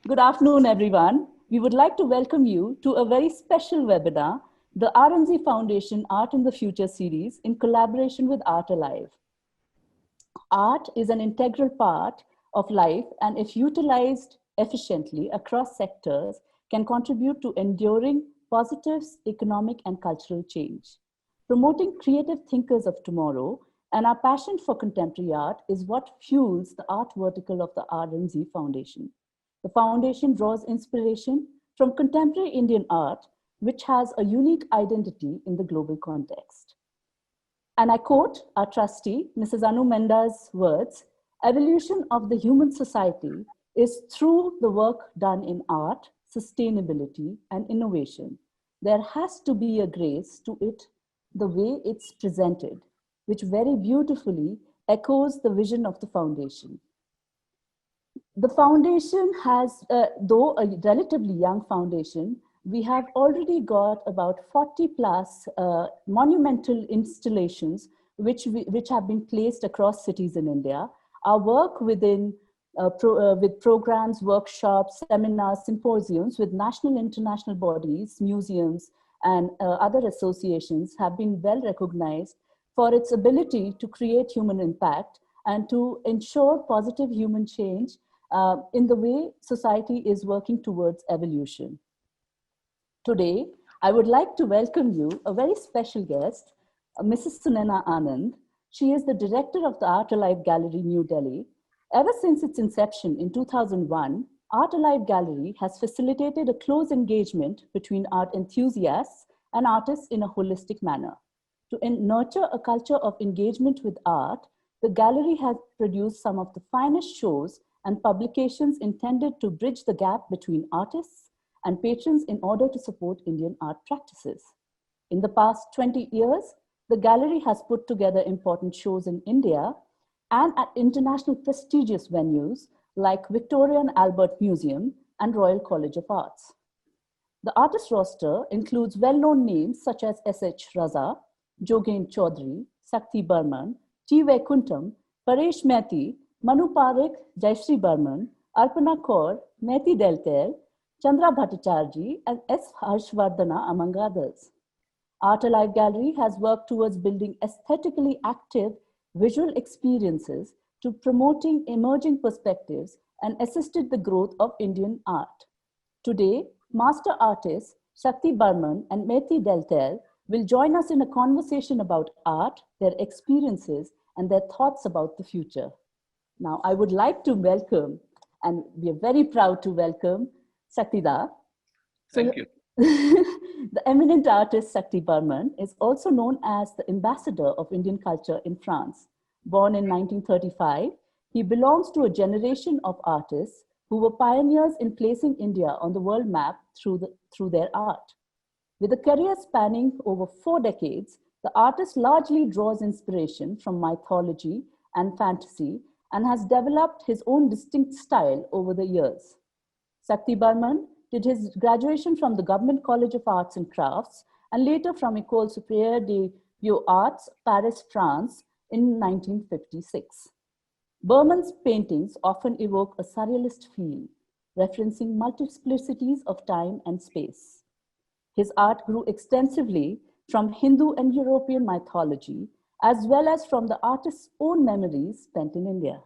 Good afternoon, everyone. We would like to welcome you to a very special webinar, the RMZ Foundation Art in the Future series in collaboration with Art Alive. Art is an integral part of life and if utilized efficiently across sectors can contribute to enduring positive economic and cultural change. Promoting creative thinkers of tomorrow and our passion for contemporary art is what fuels the art vertical of the RMZ Foundation. The foundation draws inspiration from contemporary Indian art, which has a unique identity in the global context. And I quote our trustee, Mrs. Anu Menda's words, evolution of the human society is through the work done in art, sustainability, and innovation. There has to be a grace to it, the way it's presented, which very beautifully echoes the vision of the foundation. The foundation has, though a relatively young foundation, we have already got about 40 plus monumental installations which have been placed across cities in India. Our work with programs, workshops, seminars, symposiums with national, international bodies, museums, and other associations have been well recognized for its ability to create human impact and to ensure positive human change in the way society is working towards evolution. Today, I would like to welcome you a very special guest, Mrs. Sunena Anand. She is the director of the Art Alive Gallery, New Delhi. Ever since its inception in 2001, Art Alive Gallery has facilitated a close engagement between art enthusiasts and artists in a holistic manner. To nurture a culture of engagement with art, the gallery has produced some of the finest shows and publications intended to bridge the gap between artists and patrons in order to support Indian art practices. In the past 20 years, the gallery has put together important shows in India and at international prestigious venues like Victoria and Albert Museum and Royal College of Arts. The artist roster includes well-known names such as S.H. Raza, Jogen Chaudhary, Sakti Burman, T. Vaikuntham, Paresh Maite, Manu Parekh, Jayashree Burman, Arpana Kaur, Maite Delteil, Chandra Bhattacharjee, and S. Harshvardhana, among others. Art Alive Gallery has worked towards building aesthetically active visual experiences to promoting emerging perspectives and assisted the growth of Indian art. Today, master artists Sakti Burman and Maite Delteil will join us in a conversation about art, their experiences, and their thoughts about the future. Now, I would like to welcome, and we are very proud to welcome, Sakti Da. Thank you. The eminent artist Sakti Burman is also known as the ambassador of Indian culture in France. Born in 1935, he belongs to a generation of artists who were pioneers in placing India on the world map through their art. With a career spanning over 4 decades, the artist largely draws inspiration from mythology and fantasy and has developed his own distinct style over the years. Sakti Burman did his graduation from the Government College of Arts and Crafts and later from École Supérieure des Beaux-Arts, Paris, France in 1956. Burman's paintings often evoke a surrealist feel, referencing multiplicities of time and space. His art grew extensively from Hindu and European mythology, as well as from the artist's own memories spent in India.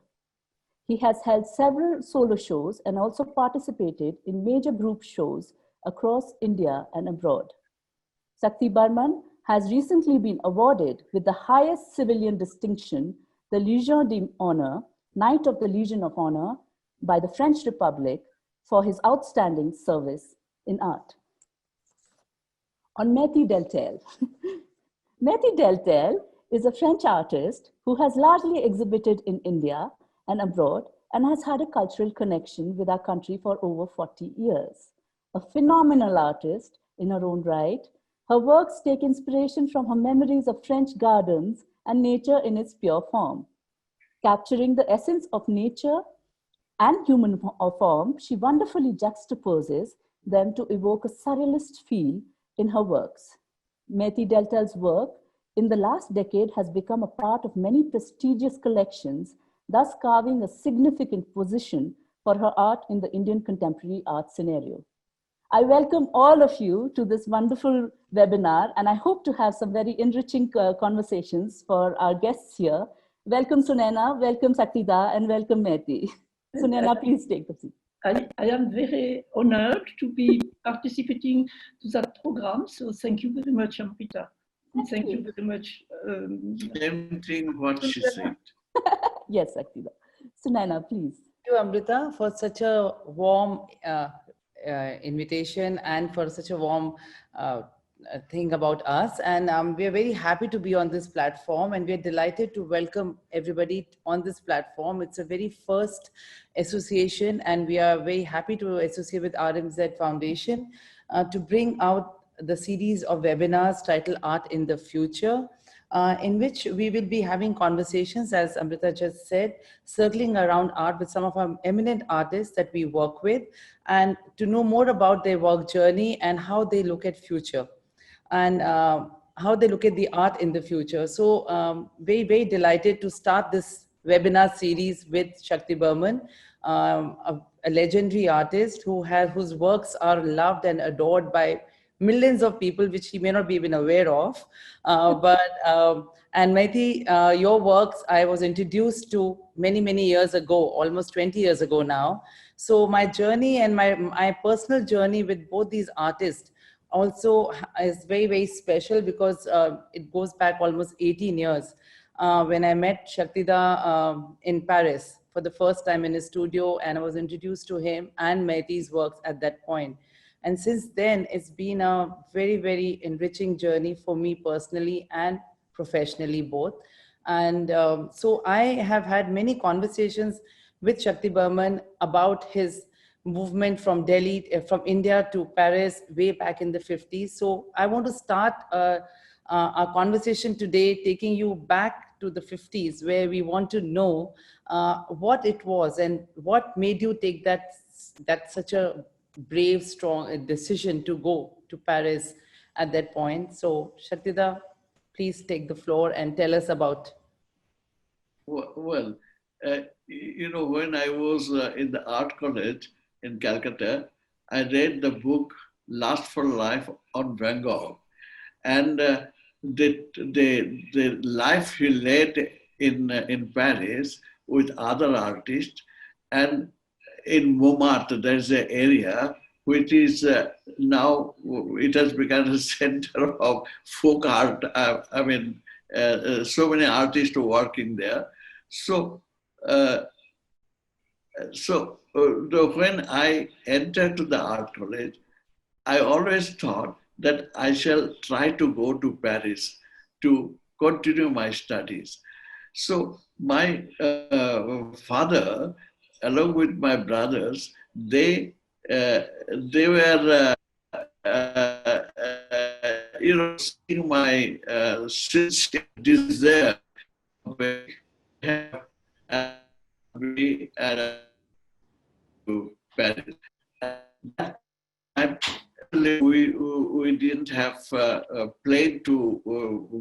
He has held several solo shows and also participated in major group shows across India and abroad. Sakti Burman has recently been awarded with the highest civilian distinction, the Légion d'Honneur, Knight of the Legion of Honor, by the French Republic for his outstanding service in art. On Maite Delteil. Maite Delteil is a French artist who has largely exhibited in India and abroad and has had a cultural connection with our country for over 40 years. A phenomenal artist in her own right, her works take inspiration from her memories of French gardens and nature in its pure form. Capturing the essence of nature and human form, she wonderfully juxtaposes them to evoke a surrealist feel in her works. Maite Delteil's work in the last decade has become a part of many prestigious collections, thus carving a significant position for her art in the Indian contemporary art scenario. I welcome all of you to this wonderful webinar, and I hope to have some very enriching conversations for our guests here. Welcome Sunaina, welcome Saktida, and welcome Maite. Sunaina, please take the seat. I am very honored to be participating to that program. So thank you very much, Amrita. Thank you very much. Same thing what she said. Yes, Saktida. Sunaina, please. Thank you, Amrita, for such a warm invitation and for such a warm thing about us. And we are very happy to be on this platform, and we are delighted to welcome everybody on this platform. It's a very first association, and we are very happy to associate with RMZ Foundation to bring out the series of webinars titled Art in the Future, in which we will be having conversations, as Amrita just said, circling around art with some of our eminent artists that we work with, and to know more about their work journey and how they look at future and how they look at the art in the future. So very, very delighted to start this webinar series with Sakti Burman, a legendary artist whose works are loved and adored by millions of people, which he may not be even aware of. And Maite, your works I was introduced to many, many years ago, almost 20 years ago now. So my journey and my personal journey with both these artists also is very, very special, because it goes back almost 18 years when I met Shaktida in Paris for the first time in his studio, and I was introduced to him and Maite's works at that point. And since then, it's been a very, very enriching journey for me personally and professionally both. And so I have had many conversations with Sakti Burman about his movement from Delhi, from India to Paris way back in the 50s. So I want to start our conversation today taking you back to the 50s, where we want to know what it was and what made you take that such a brave, strong decision to go to Paris at that point. So Shaktida, please take the floor and tell us about. Well, when I was in the art college in Calcutta, I read the book Last for Life on Van Gogh. And the life he led in Paris with other artists, and in Montmartre, there's an area which is now, it has become a center of folk art. So many artists working there. So when I entered to the art college, I always thought that I shall try to go to Paris to continue my studies. So my father, along with my brothers, they were seeing my sincere desire to Paris. We didn't have a plane to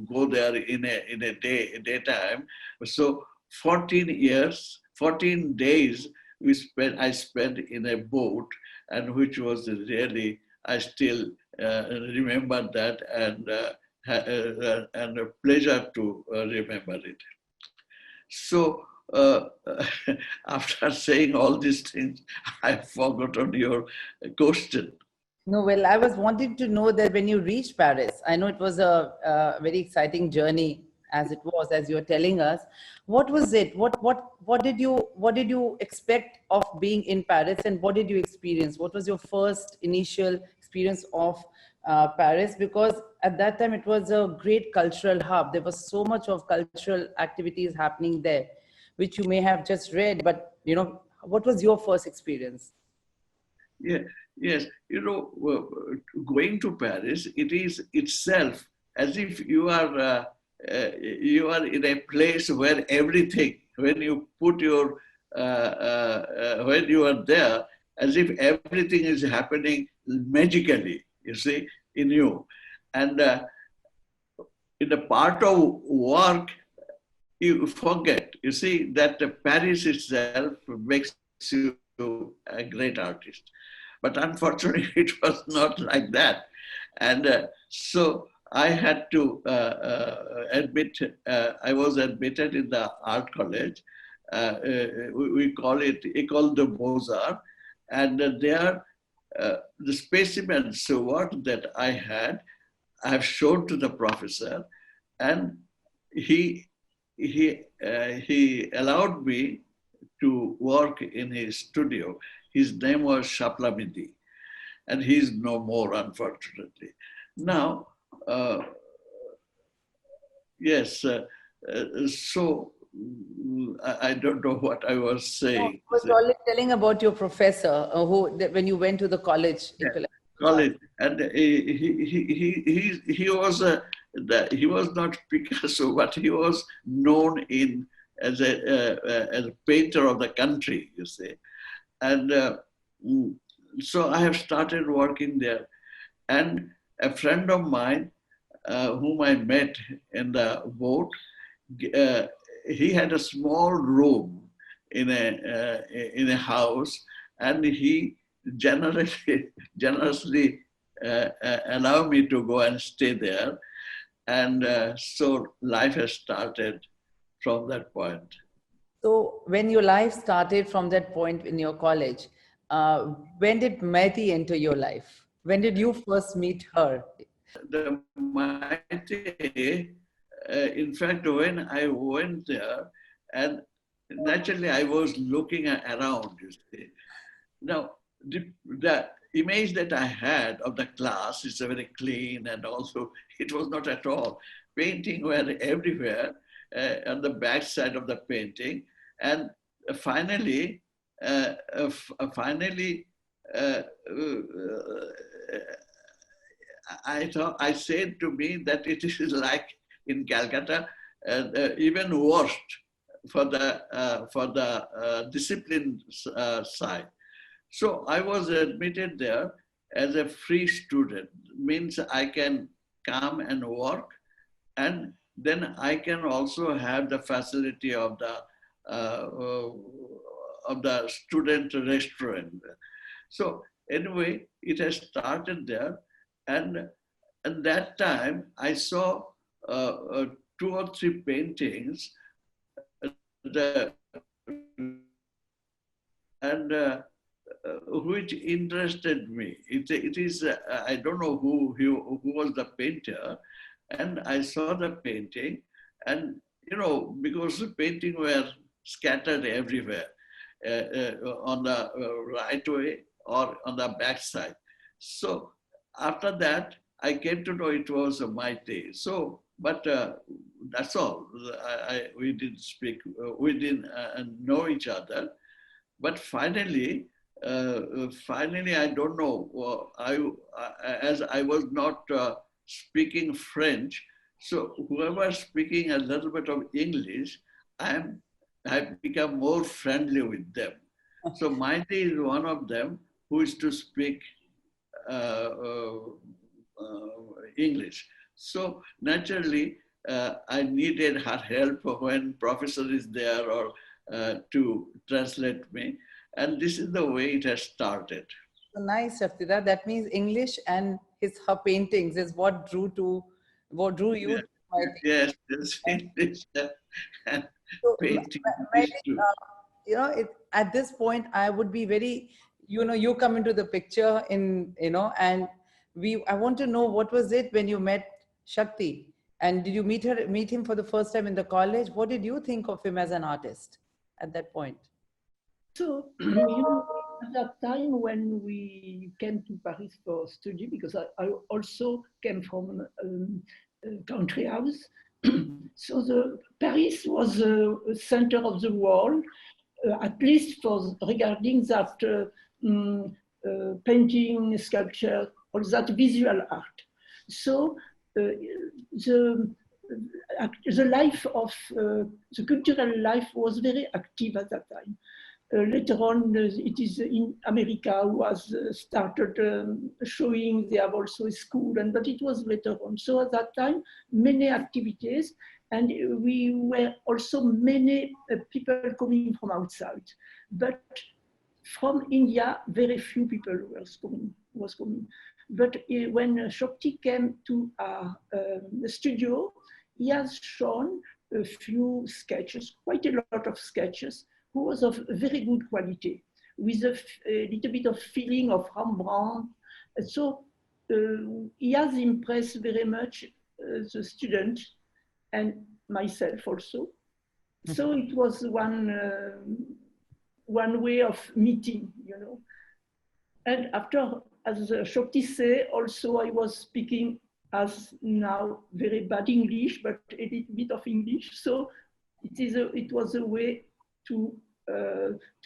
go there in a daytime. So 14 days I spent in a boat, and which was really, I still remember that, and a pleasure to remember it. So after saying all these things, I've forgotten your question. No, well, I was wanting to know that when you reached Paris, I know it was a very exciting journey, as it was, as you were telling us. What was it? What did you expect of being in Paris, and what did you experience? What was your first initial experience of Paris? Because at that time it was a great cultural hub. There was so much of cultural activities happening there, which you may have just read. But what was your first experience? Yeah. Yes, going to Paris, it is itself as if you are in a place where everything, when you put your, when you are there, as if everything is happening magically, you see, in you. And in the part of work, you forget, you see, that Paris itself makes you into a great artist. But unfortunately, it was not like that. And so I had to I was admitted in the art college. We call it École de Beaux-Arts. And there, the specimens work that I have shown to the professor, and he allowed me to work in his studio. His name was Shaplamidi, and he's no more, unfortunately. Now, yes, so I don't know what I was saying. I was only telling about your professor when you went to the college. Yeah, college, and he was he was not Picasso, but he was known as a painter of the country, you see. And so I have started working there. And a friend of mine, whom I met in the boat, he had a small room in a house, and he generously allowed me to go and stay there. And so life has started from that point. So when your life started from that point in your college, when did Maite enter your life? When did you first meet her? The Maite, in fact, when I went there, and naturally I was looking around, you see. Now, the image that I had of the class is very clean, and also it was not at all. Painting were everywhere on the back side of the painting. And finally, I said to me that it is like in Calcutta, even worse for the discipline side. So I was admitted there as a free student, means I can come and work, and then I can also have the facility of the student restaurant. So anyway, it has started there, and at that time I saw 2 or 3 paintings, which interested me. It is I don't know who was the painter, and I saw the painting, and because the painting were scattered everywhere, on the right way or on the back side. So after that, I came to know it was Maite. So, but that's all. We didn't speak, we didn't know each other. But finally, I don't know, as I was not speaking French, so whoever speaking a little bit of English, I've become more friendly with them. So Maite is one of them who is to speak English. So naturally, I needed her help when professor is there or to translate me. And this is the way it has started. So nice, Shaktida. That means English and her paintings is what drew you Yeah. to Maite. Yes, English and So, painting. at this point, I would be very, you come into the picture and I want to know what was it when you met Shakti, and did you meet him for the first time in the college? What did you think of him as an artist at that point? So, at that time when we came to Paris for study, because I also came from a country house, so Paris was the center of the world, at least regarding that painting, sculpture, or that visual art. So the life of the cultural life was very active at that time. Later on, it is in America was started showing. They have also a school, but it was later on. So at that time, many activities, and we were also many people coming from outside. But from India, very few people was coming. But when Shakti came to our the studio, he has shown a few sketches, quite a lot of sketches, who was of very good quality, with a little bit of feeling of Rembrandt. So he has impressed very much the student and myself also. So it was one way of meeting, you know. And after, as Shakti said, also I was speaking as now very bad English, but a little bit of English. So it was a way to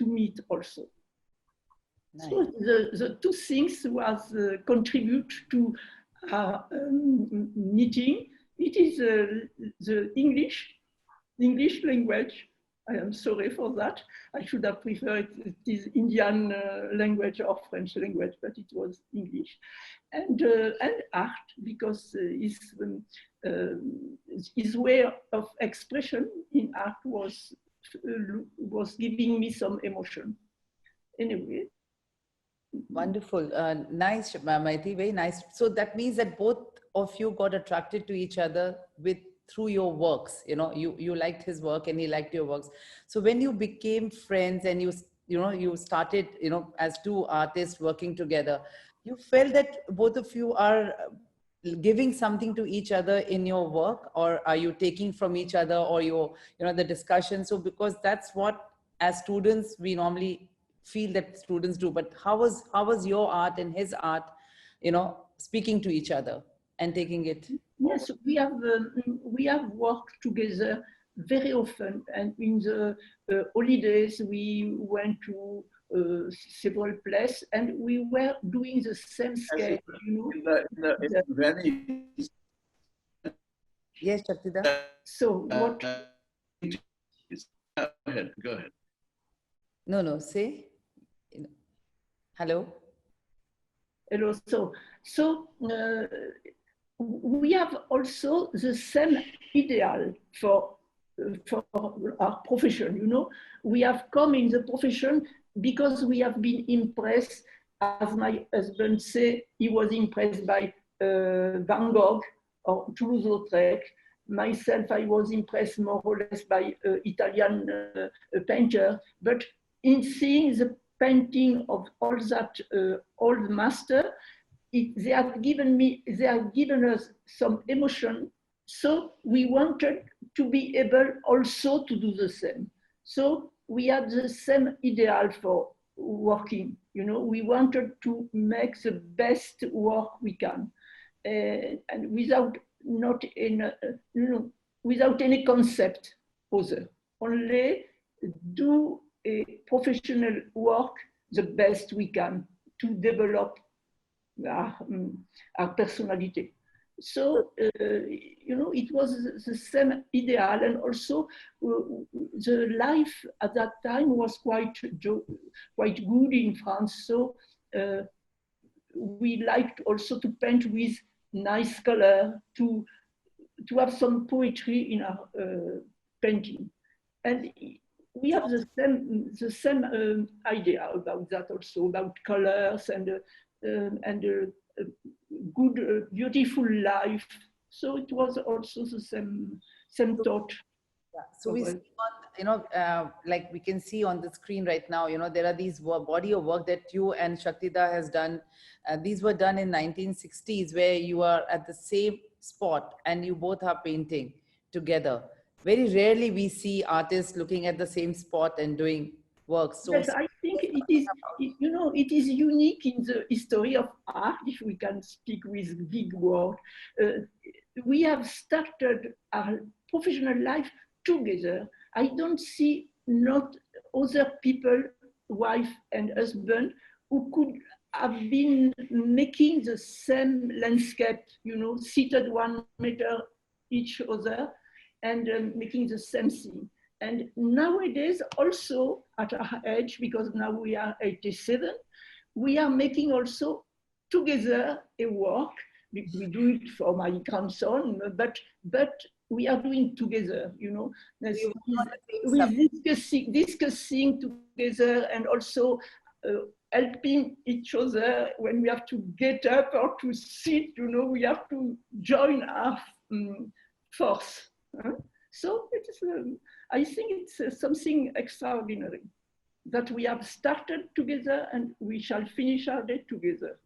meet also. Nice. So the two things was contribute to our meeting. It is the English language. I am sorry for that. I should have preferred it is Indian language or French language, but it was English. And art, because his way of expression in art was giving me some emotion. Anyway. Wonderful. Nice, Maite, very nice. So that means that both of you got attracted to each other through your works. You know, you liked his work and he liked your works. So when you became friends and you started, you know, as two artists working together, you felt that both of you are giving something to each other in your work, or are you taking from each other, or the discussion? So because that's what as students we normally feel that students do. But how was your art and his art, you know, speaking to each other and taking it? Yes, we have worked together very often, and in the holidays we went to several places, and we were doing the same sketch. You know, yes, Shaktida. So what? Go ahead. No, say. Hello. Hello. So we have also the same ideal for our profession. You know, we have come in the profession because we have been impressed, as my husband said, he was impressed by Van Gogh or Toulouse-Lautrec. Myself, I was impressed more or less by Italian painter. But in seeing the painting of all that old master, they have given us some emotion. So we wanted to be able also to do the same. So we had the same ideal for working. You know, we wanted to make the best work we can, and without without any concept other. Only do a professional work the best we can to develop our personality. So, you know, it was the same ideal, and also the life at that time was quite good in France. So we liked also to paint with nice color, to have some poetry in our painting. And we have the same idea about that also, about colors and good, beautiful life. So it was also the same thought. Yeah. So we see on, like we can see on the screen right now, you know, there are these body of work that you and Shaktida has done. These were done in 1960s, where you are at the same spot and you both are painting together. Very rarely we see artists looking at the same spot and doing work. So yes, I think it is unique in the history of art, if we can speak with big word. We have started our professional life together. I don't see not other people, wife and husband, who could have been making the same landscape, you know, seated 1 meter each other and making the same thing. And nowadays also at our age, because now we are 87, we are making also together a work. We do it for my grandson, but we are doing together, you know, with discussing together, and also helping each other when we have to get up or to sit, we have to join our force. So it is, I think it's something extraordinary that we have started together and we shall finish our day together.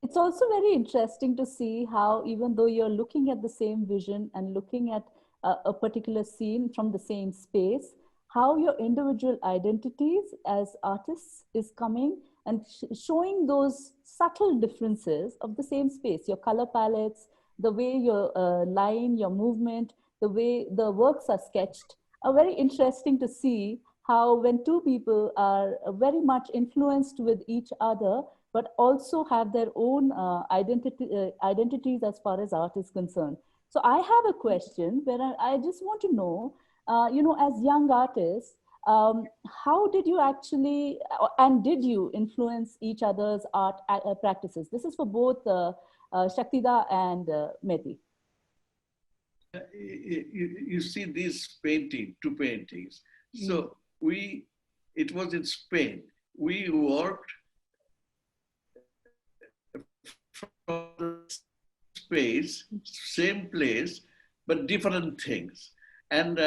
It's also very interesting to see how, even though you're looking at the same vision and looking at a particular scene from the same space, how your individual identities as artists is coming and showing those subtle differences of the same space, your color palettes, the way your line, your movement, the way the works are sketched, are very interesting to see how when two people are very much influenced with each other, but also have their own identities as far as art is concerned. So I have a question where I just want to know, as young artists, how did you actually, and did you influence each other's art practices? This is for both Shaktida and Maite. You see these two paintings. So it was in Spain. We worked from the space, same place, but different things. And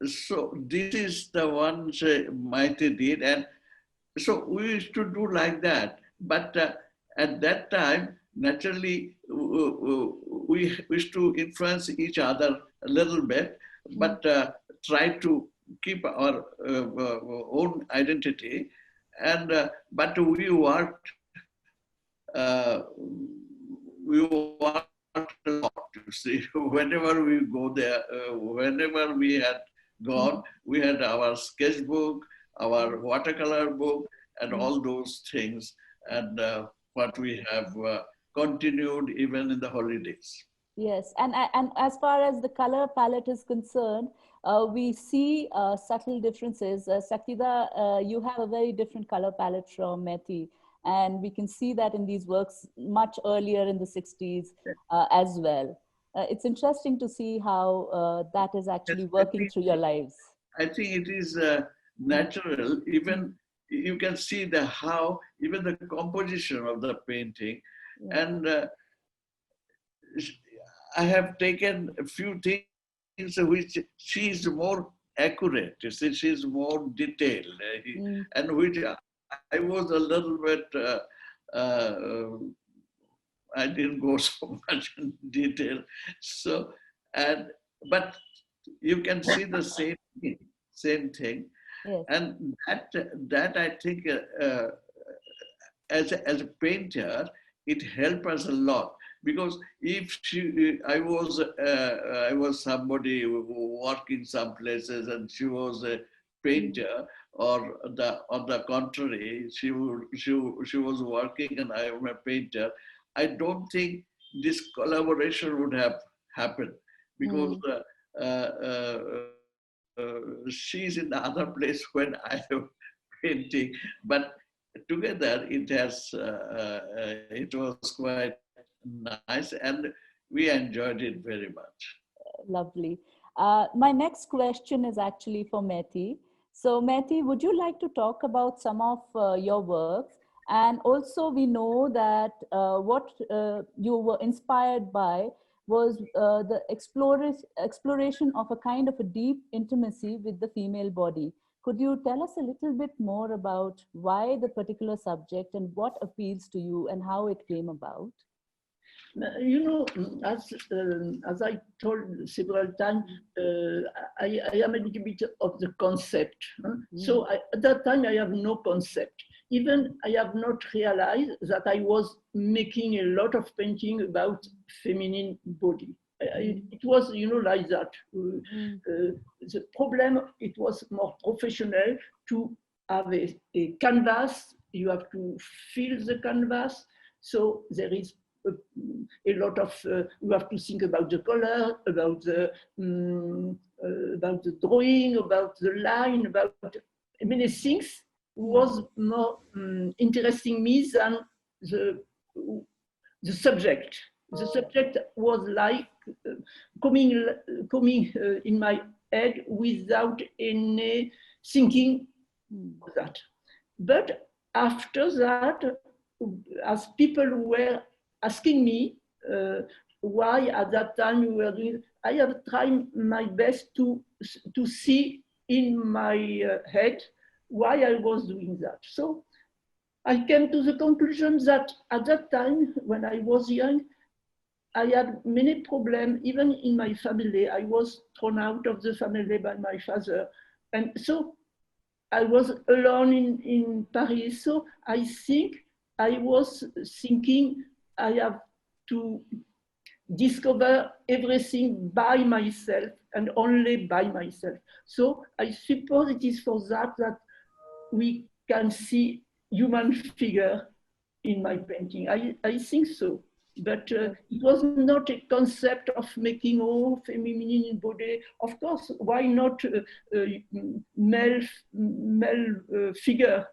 so this is the one Maite did. And so we used to do like that. But at that time, naturally, we used to influence each other a little bit, but try to keep our own identity. And but we worked a lot, you see. Whenever we go there, whenever we had gone, we had our sketchbook, our watercolor book, and all those things, and what we have continued even in the holidays. Yes, and as far as the color palette is concerned, we see subtle differences. Saktida, you have a very different color palette from Maite, and we can see that in these works much earlier in the 60s as well. It's interesting to see how that is actually working through your lives. I think it is natural. Even you can see how even the composition of the painting, and I have taken a few things which she is more accurate. You see, she is more detailed, and which I was a little bit. I didn't go so much in detail. So, but you can see the same thing, yes. And that I think as a painter, it helped us a lot. Because if I was somebody who worked in some places and she was a painter, or on the contrary, she was working and I am a painter, I don't think this collaboration would have happened, because she's in the other place when I am painting. But together it was quite nice, and we enjoyed it very much. Lovely. My next question is actually for Maite. So Maite, would you like to talk about some of your works? And also we know that what you were inspired by was the exploration of a kind of a deep intimacy with the female body. Could you tell us a little bit more about why the particular subject and what appeals to you and how it came about? As I told several times, I am a little bit of the concept. So at that time, I have no concept. Even I have not realized that I was making a lot of painting about feminine body. It was, like that. The problem, it was more professional to have a canvas. You have to fill the canvas. So there is a lot of, you have to think about the color, about the drawing, about the line, about many things. Was more interesting me than the subject. The subject was like coming in my head without any thinking of that. But after that, as people were asking me why at that time we were doing, I have tried my best to see in my head why I was doing that. So I came to the conclusion that at that time, when I was young, I had many problems, even in my family. I was thrown out of the family by my father. And so I was alone in Paris. So I think I was thinking I have to discover everything by myself and only by myself. So I suppose it is for that that we can see human figure in my painting. I think so. But it was not a concept of making feminine body. Of course, why not male figure?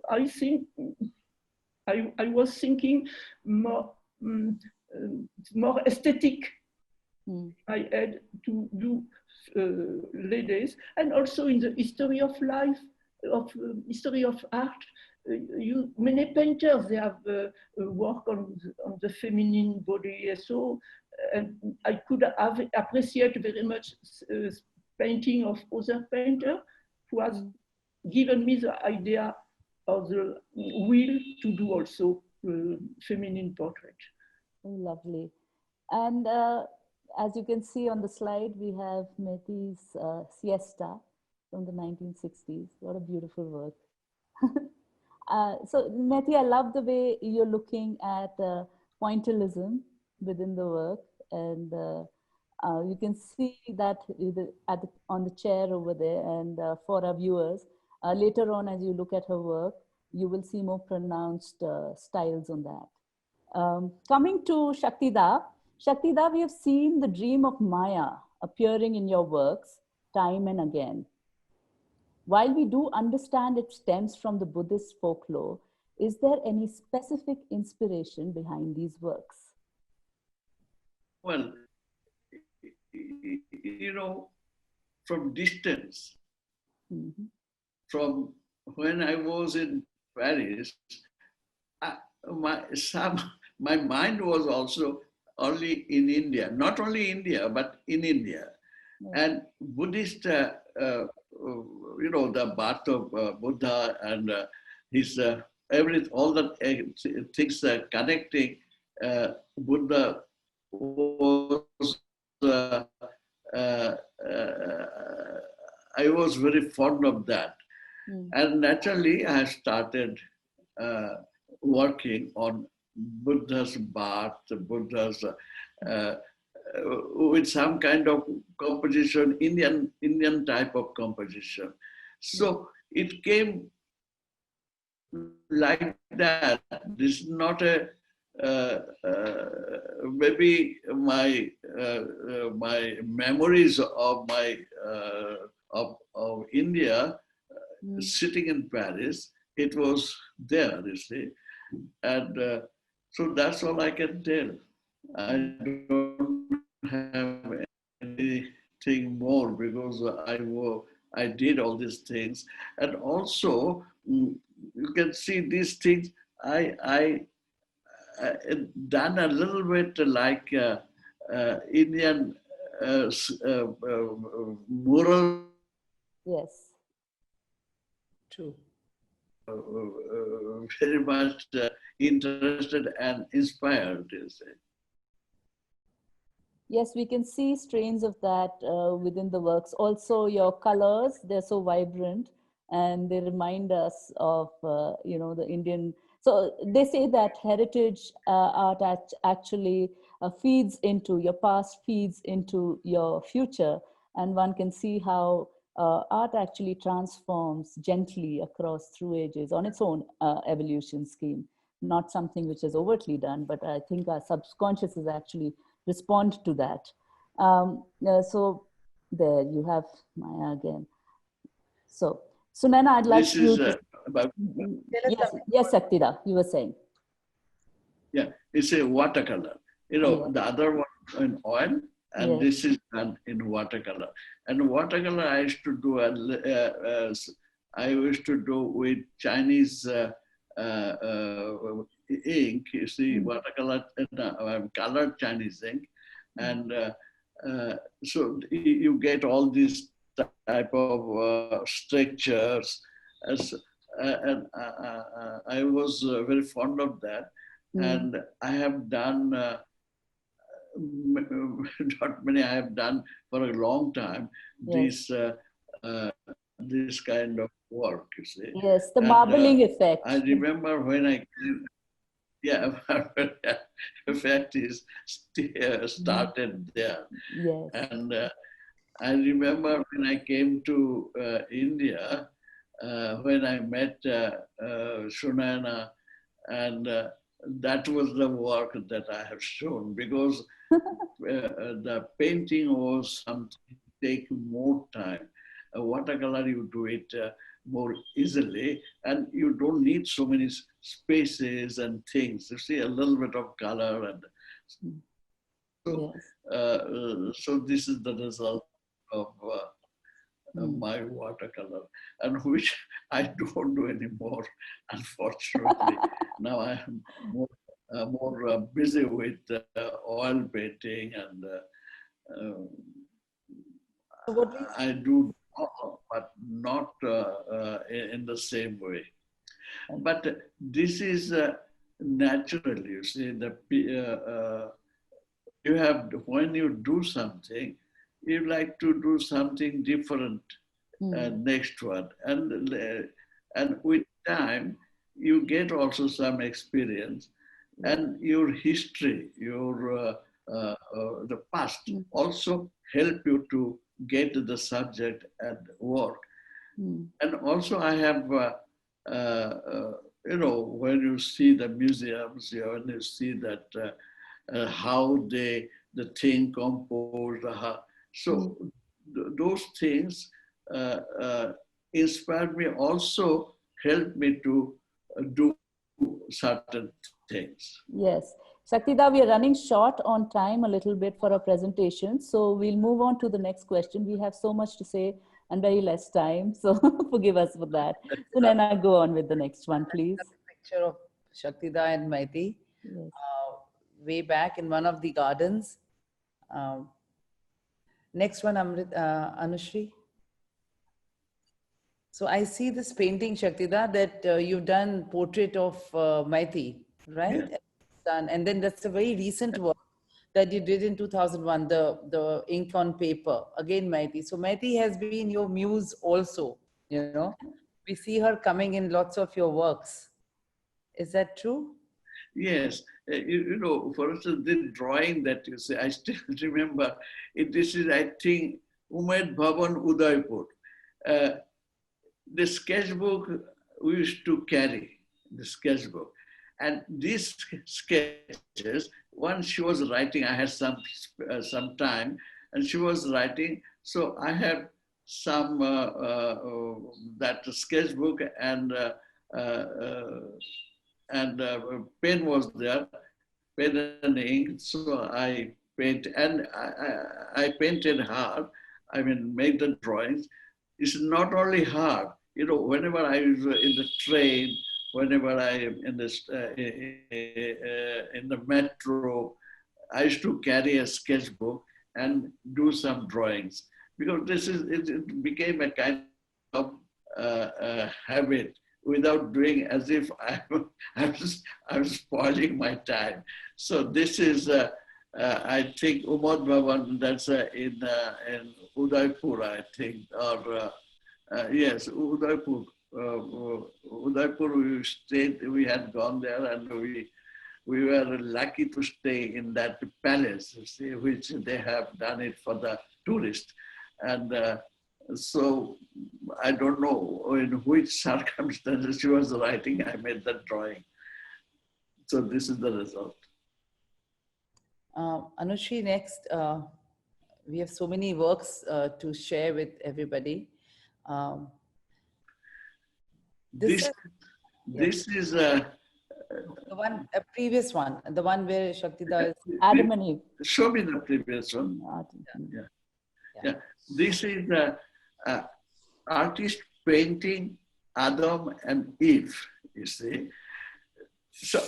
I think I was thinking more more aesthetic. I had to do ladies, and also in the history of life, of history of art. Many painters, they have work on the feminine body. So and I could have appreciated very much painting of other painter who has given me the idea of the will to do also feminine portrait. Oh, lovely. And as you can see on the slide, we have Maite's Siesta from the 1960s. What a beautiful work. So Maite, I love the way you're looking at pointillism within the work, and you can see that on the chair over there. And for our viewers, later on, as you look at her work, you will see more pronounced styles on that. Coming to Shaktida, we have seen the dream of Maya appearing in your works time and again. While we do understand it stems from the Buddhist folklore, is there any specific inspiration behind these works? Well, you know, from distance, from when I was in Paris, my mind was also only in India, not only India, but in India. And Buddhist, you know, the birth of Buddha and his all the things connecting Buddha was. I was very fond of that, and naturally I started working on Buddha's birth, Buddha's with some kind of composition, Indian type of composition. So it came like that. This is not a maybe my my memories of my of India sitting in Paris. It was there, you see, and so that's all I can tell. I don't have anything more because I did all these things, and also you can see these things. I done a little bit like Indian mural. Yes. True. Very much interested and inspired, you say. Yes, we can see strains of that within the works. Also, your colors, they're so vibrant and they remind us of, you know, the Indian. So they say that heritage art actually feeds into your past, feeds into your future. And one can see how art actually transforms gently across through ages on its own evolution scheme. Not something which is overtly done, but I think our subconscious actually respond to that. So there you have Maya again. So Sunana, I'd like you to... about... Yes, Saktida, you were saying. Yeah, it's a watercolor. You know, the other one in oil, and this is done in watercolor. And watercolor, I used to do I used to do with Chinese ink, you see, watercolor, colored Chinese ink. And so you get all these type of structures. And I was very fond of that. And I have done, not many, I have done for a long time, Yes. this kind of work, you see. Yes, the And, marbling effect. I remember when I, yeah, effect is started there. Yes. And I remember when I came to India, when I met Shunayana, and that was the work that I have shown, because the painting was something take more time. Watercolor, you do it more easily, and you don't need so many spaces and things. You see a little bit of color, and so, Yes. so this is the result of my watercolor, and which I don't do anymore, unfortunately. Now I am more busy with oil painting, and So what I do, but not in the same way. But this is natural, you see. You have, when you do something, you like to do something different next one. And with time, you get also some experience, and your history, your the past also help you to get the subject and work. And also I have, you know, when you see the museums, when you see that how the thing composed, so those things inspired me, also helped me to do certain things. Yes. Shaktida, we are running short on time a little bit for our presentation. So we'll move on to the next question. We have so much to say and very less time. So forgive us for that. So Naina, go on with the next one, please. Picture of Shaktida and Maite Yes. way back in one of the gardens. Next one, Anushri. So I see this painting, Shaktida, that you've done portrait of Maite, right? Yeah. And then that's a very recent work that you did in 2001, the ink on paper, again Maite. So Maite has been your muse also, you know. We see her coming in lots of your works. Is that true? Yes, you know, for instance, the drawing that you say, I still remember, this is, I think, Umaid Bhavan, Udaipur. The sketchbook we used to carry, the sketchbook. And these sketches, once she was writing, I had some time, and she was writing, so I have some, that sketchbook, and pen was there, pen and ink, so I paint, and I painted hard, I mean, made the drawings. It's not only hard, you know, whenever I was in the train, whenever I am in the metro, I used to carry a sketchbook and do some drawings, because this is, it became a kind of habit, without doing, as if I'm spoiling my time. So this is, I think, Umad Bhavan, that's in Udaipur, I think, or yes, Udaipur. Udaipur, we had gone there, and we were lucky to stay in that palace, you see, which they have done it for the tourists. And so I don't know in which circumstances she was writing, I made that drawing. So this is the result. Anushri, next, we have so many works to share with everybody. This is the one, a previous one, the one where Shaktida is. Adam and Eve. Show me the previous one. Yeah. This is the artist painting Adam and Eve, you see. So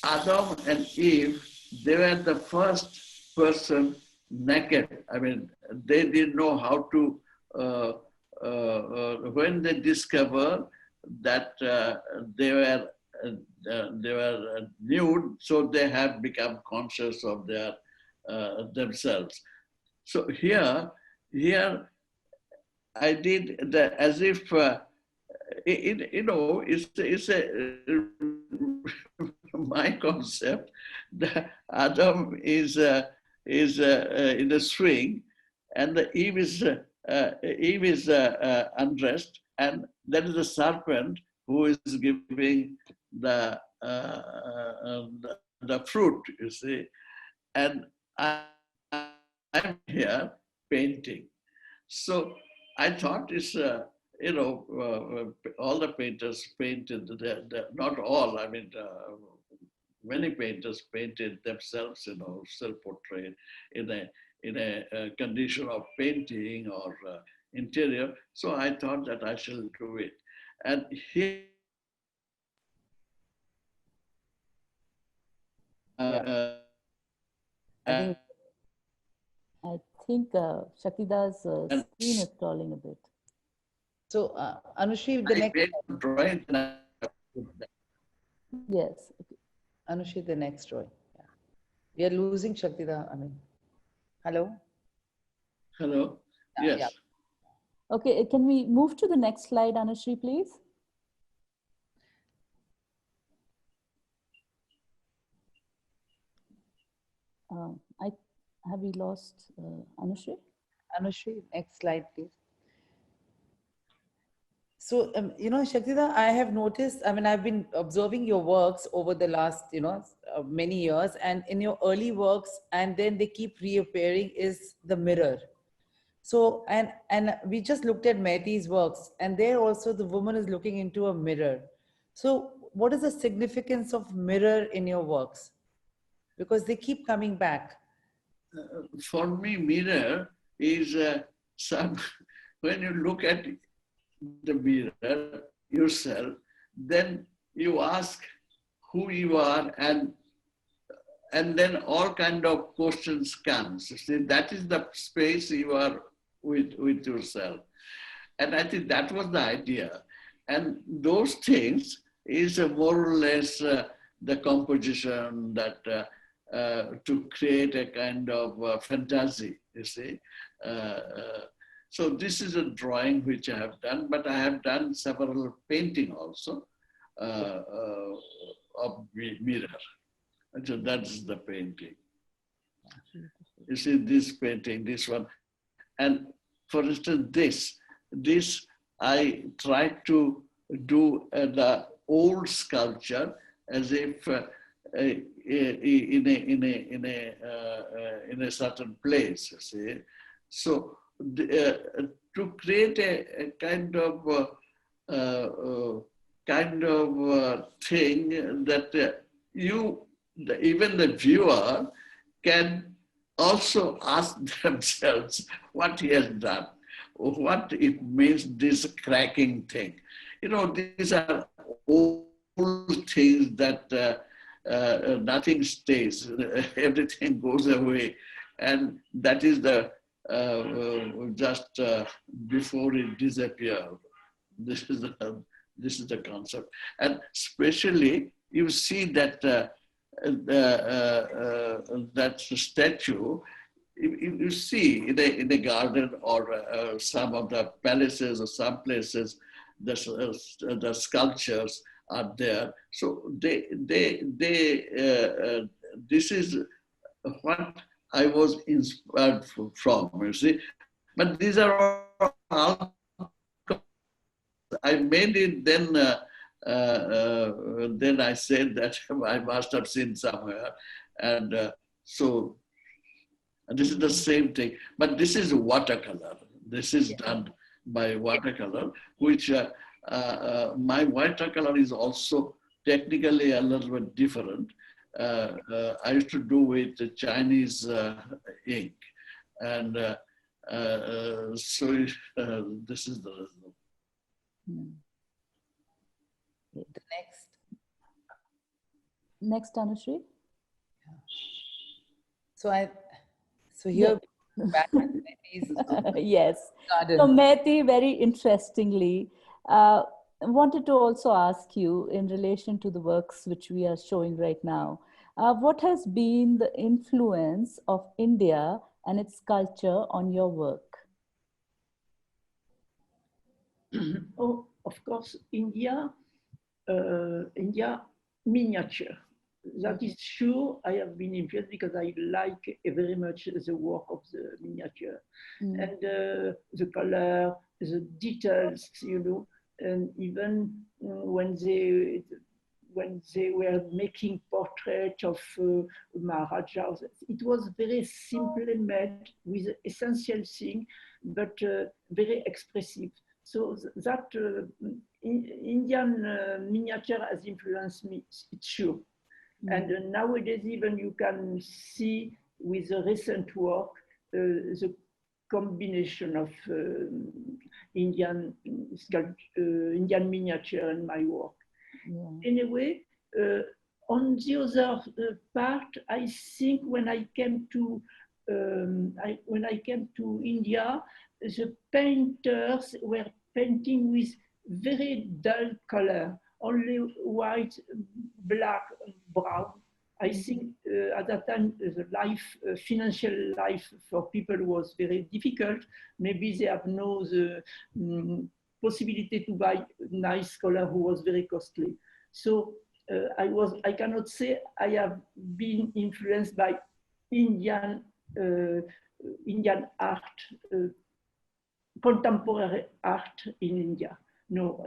Adam and Eve, they were the first person naked. I mean, they didn't know how to, when they discovered that they were nude, so they have become conscious of their themselves. So here I did as if it's my concept. The Adam is in a swing, and the Eve is undressed, and that is the serpent who is giving the fruit. You see, and I'm here painting. So I thought it's, all the painters painted, not all, I mean, many painters painted themselves, self-portrait in a condition of painting or interior. So I thought that I shall do it. And here, I think Shaktida's screen is crawling a bit. So, Anushri, the next. Drawing. Yes. Okay. Anushri, the next drawing. Yeah. We are losing Shaktida. I mean, hello? Hello? Yes. Yeah. Okay, can we move to the next slide, Anushri, please? Have we lost Anushri? Anushri, next slide, please. So, Shaktida, I have noticed, I mean, I've been observing your works over the last, many years, and in your early works, and then they keep reappearing, is the mirror. So, and we just looked at Maite's works, and there also the woman is looking into a mirror. So, what is the significance of mirror in your works? Because they keep coming back. For me, mirror is when you look at the mirror yourself, then you ask who you are, and then all kind of questions comes. See, that is the space you are with yourself. And I think that was the idea. And those things is more or less the composition that to create a kind of fantasy, you see. So this is a drawing which I have done, but I have done several painting also of mirror. So that's the painting. You see this painting, this one. And for instance, this I tried to do the old sculpture as if in a certain place, you see. So to create a kind of thing that even the viewer can also ask themselves what he has done, what it means, this cracking thing. These are old things that nothing stays, everything goes away. And that is the just before it disappears. This is the concept. And especially you see that that statue, you see in a garden or some of the palaces or some places, the sculptures are there. So this is what I was inspired from, you see. But these are all, I made it then I said that I must have seen somewhere. And so this is the same thing, but this is watercolor. This is done by watercolor, which my watercolor is also technically a little bit different. I used to do with the Chinese ink. And so this is the result. Next, Anushree. So here Yeah. back at Maite's Yes. garden. So, Maite, very interestingly, wanted to also ask you in relation to the works which we are showing right now, what has been the influence of India and its culture on your work? Oh, of course, India miniature. That is sure. I have been influenced because I like very much the work of the miniature and the color, the details, and even when they were making portraits of Maharajas, it was very simply made with essential thing, but very expressive. So that Indian miniature has influenced me, it's sure. And nowadays, even you can see with the recent work, the combination of Indian Indian miniature and my work. Yeah. Anyway, on the other part, I think when I came to India, the painters were painting with very dull color, only white, black, brown. I think at that time the financial life for people was very difficult. Maybe they have no the possibility to buy nice color who was very costly. So I cannot say I have been influenced by Indian Indian art, contemporary art in India. No,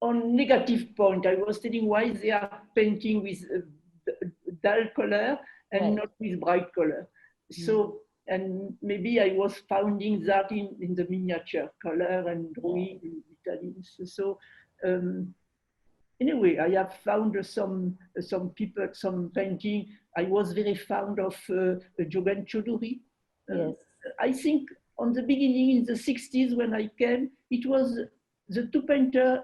on negative point, I was telling why they are painting with dull color and not with bright color. So, and maybe I was finding that in the miniature color and drawing in Italy. So, anyway, I have found some people, some painting. I was very fond of Jogan Choduri. Yes. I think on the beginning in the 60s when I came, it was the two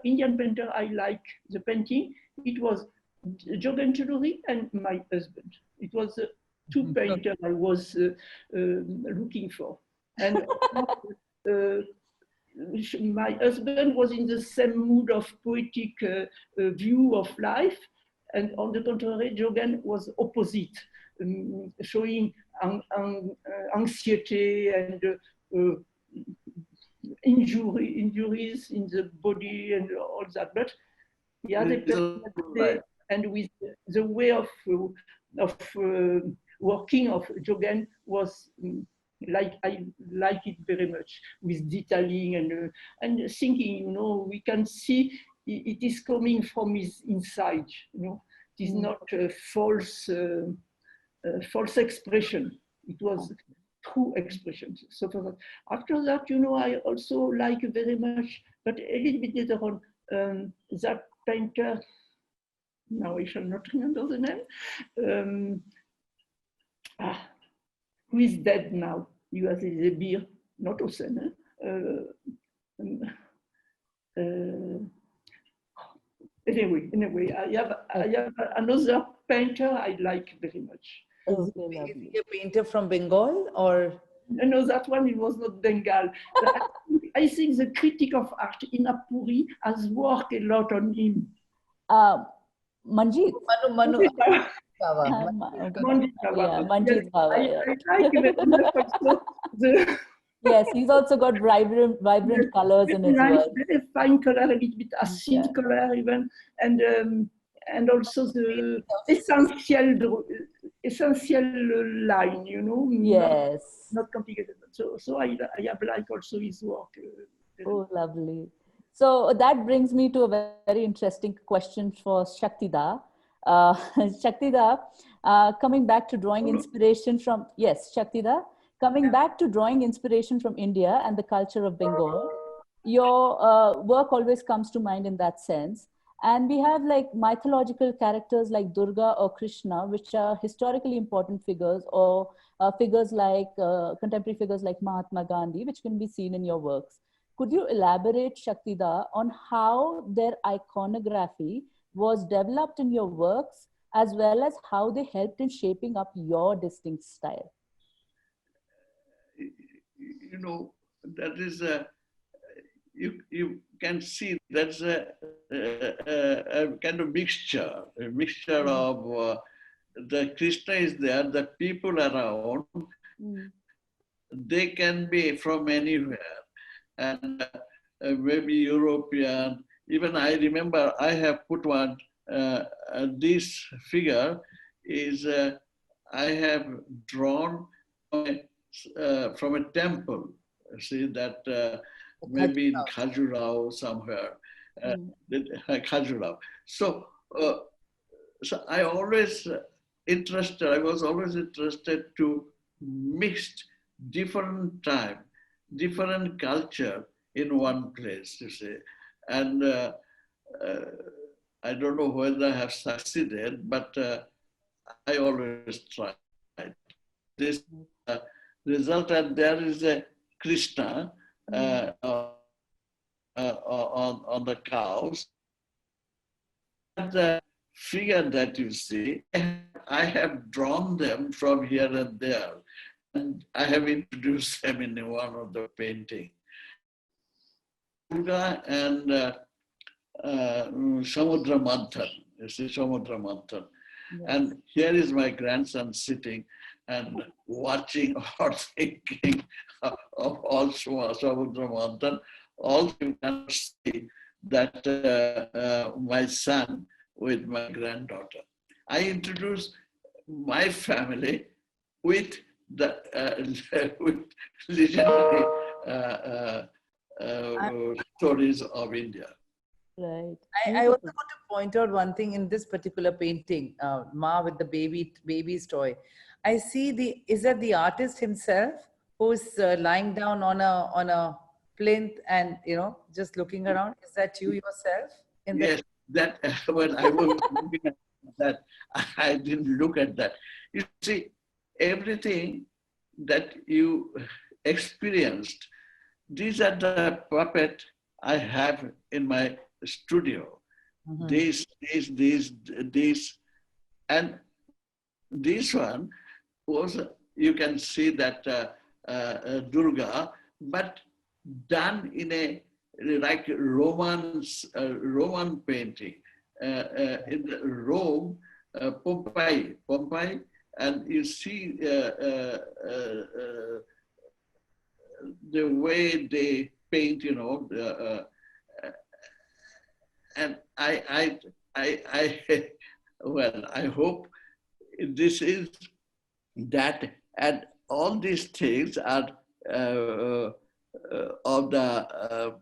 Indian painter I like the painting. It was Jogan Choduri and my husband. It was the two painters I was looking for. And my husband was in the same mood of poetic view of life, and on the contrary, Jogan was opposite, showing anxiety and injuries in the body and all that. But yeah, they personality and with the way of working of Jogan was like I like it very much with detailing and thinking. We can see it is coming from his inside. It is not a false expression. It was true expression. So for that, after that, I also like very much, but a little bit later on, that painter. Now I shall not remember the name. Who is dead now? You have the beer, not Hussein. Anyway, I have another painter I like very much. Okay, Is lovely. he a painter from Bengal or? No, that one, it was not Bengal. I think the critic of art, Inapuri, has worked a lot on him. Manjeet. Manu. Manjeet Baba. Yeah, Manjeet Baba. I like very much also the Yes, he's also got vibrant colors in his nice, work. very fine color, a little bit acid color even, and also the essential line, Yes. not complicated. So I have liked also his work. Oh, lovely. So that brings me to a very interesting question for Shaktida. Shaktida, coming back to drawing inspiration from, yes, Shaktida, coming back to drawing inspiration from India and the culture of Bengal, your work always comes to mind in that sense. And we have like mythological characters like Durga or Krishna, which are historically important figures, or figures like contemporary figures like Mahatma Gandhi, which can be seen in your works. Could you elaborate, Shaktida, on how their iconography was developed in your works as well as how they helped in shaping up your distinct style? You know, that is a, you can see that's a kind of a mixture of the Krishna is there, the people around, Mm. they can be from anywhere, and maybe European. Even I remember I have put one, this figure is, I have drawn from a temple. See that maybe in Khajuraho somewhere, Mm. Khajuraho. So, so I always I was always interested to mix different time, different culture in one place, you see. And uh, I don't know whether I have succeeded, but I always try. This result, and there is a Krishna on the cows. The figure that you see, I have drawn them from here and there, and I have introduced them in one of the painting. Durga and Samudra Manthan, you see Samudra Manthan. Yes. And here is my grandson sitting and watching or thinking of also Samudra Manthan. Also, you can see that my son with my granddaughter. I introduced my family with the with legendary stories of India. Right. I also want to point out one thing in this particular painting, Ma with the baby's toy. I see is that the artist himself who's lying down on a plinth and, just looking around? Is that you yourself? Yes, that when I was looking at that, I didn't look at that. You see, everything that you experienced, these are the puppet I have in my studio. Mm-hmm. These, and this one was, you can see that Durga, but done in a like Roman painting in the Rome, Pompeii, and you see the way they paint, and I well, I hope this is that, and all these things are of the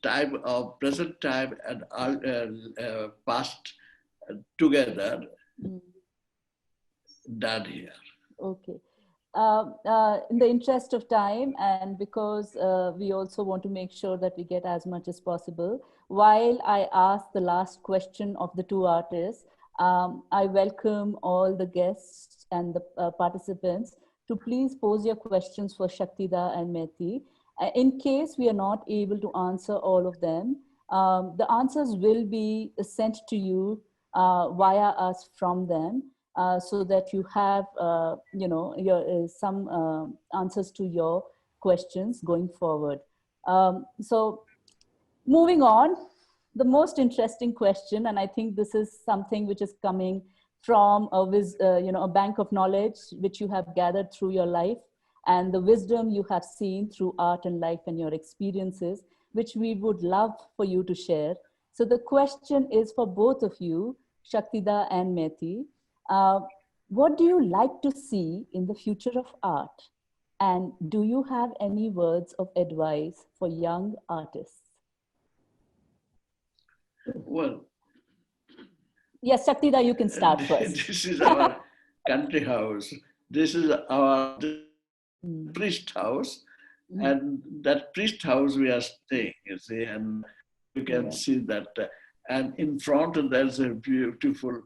time of present time and past together done here. Okay. In the interest of time, and because we also want to make sure that we get as much as possible, while I ask the last question of the two artists, I welcome all the guests and the participants to please pose your questions for Shaktida and Maite. In case we are not able to answer all of them, the answers will be sent to you via us from them. So that you have, some answers to your questions going forward. So moving on, the most interesting question, and I think this is something which is coming from a bank of knowledge which you have gathered through your life, and the wisdom you have seen through art and life and your experiences, which we would love for you to share. So the question is for both of you, Shaktida and Maite. What do you like to see in the future of art? And do you have any words of advice for young artists? Well, yes, Shaktida, you can start first. This is our country house. This is our priest house. And that priest house we are staying, you see, and you can see that. And in front there's a beautiful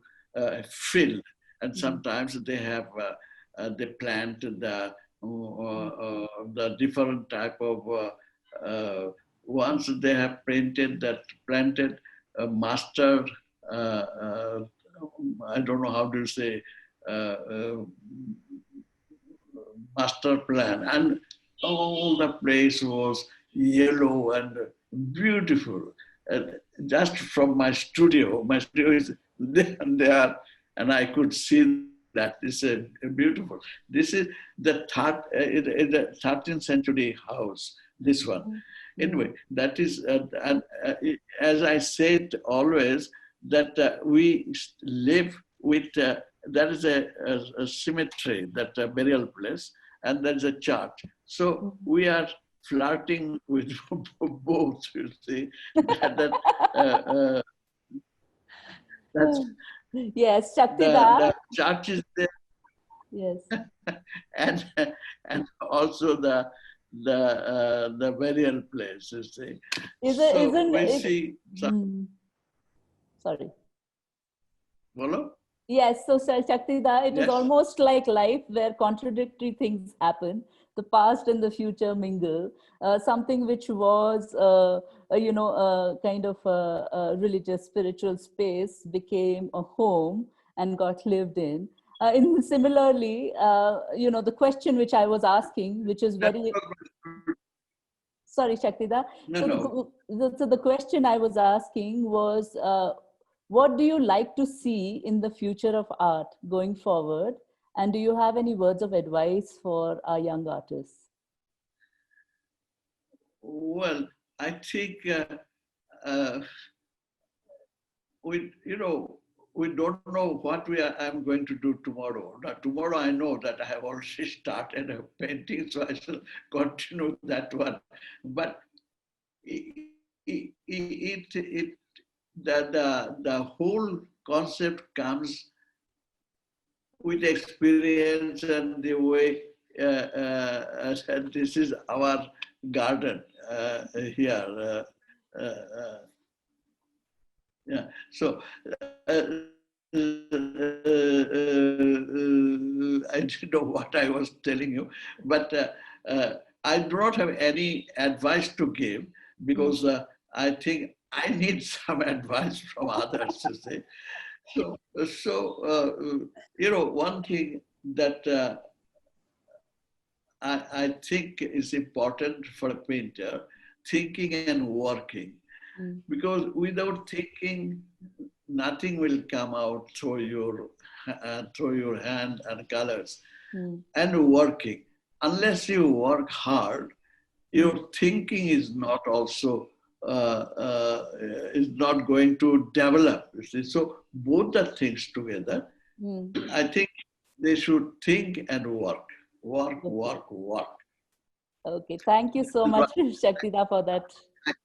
field. And sometimes they have, they plant the different type of, once they have planted mustard I don't know how to say, master plan, and all the place was yellow and beautiful. Just from my studio is there, and I could see that. It's a beautiful. This is the 13th century house, this one. Mm-hmm. Anyway, that is, as I said always, that we live with, there is a cemetery, that burial place, and there is a church. So we are flirting with both, you see. That's Yes, the Shaktida. church is there, Yes. and also the burial place, you see. See some. Sorry. Hello? Yes, so Shaktida, it is almost like life where contradictory things happen. The past and the future mingle. Something which was, kind of a religious, spiritual space became a home and got lived in. Similarly, the question which I was asking, which is very... Sorry, Shaktida. No. So the question I was asking was, what do you like to see in the future of art going forward? And do you have any words of advice for our young artists? Well, I think we don't know what I'm going to do tomorrow. Now, tomorrow I know that I have already started a painting, so I shall continue that one. But the whole concept comes with experience and the way, and this is our garden here. Yeah. So I didn't know what I was telling you, but I do not have any advice to give, because I think I need some advice from others, to say. So one thing that I think is important for a painter, thinking and working. Because without thinking, nothing will come out through your hand and colors. And working, unless you work hard, your thinking is not also is not going to develop. You see? So both the things together, I think they should think and work. Okay, thank you so much, Shaktida, for that.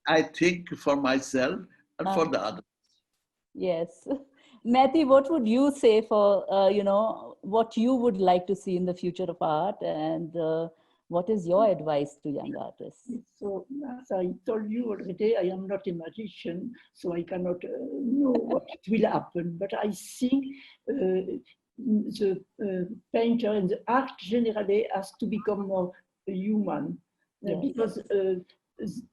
I think for myself and for the others. Yes. Maite, what would you say for, what you would like to see in the future of art, and what is your advice to young artists? So, as I told you already, I am not a magician, so I cannot know what will happen. But I think the painter and the art generally has to become more human, because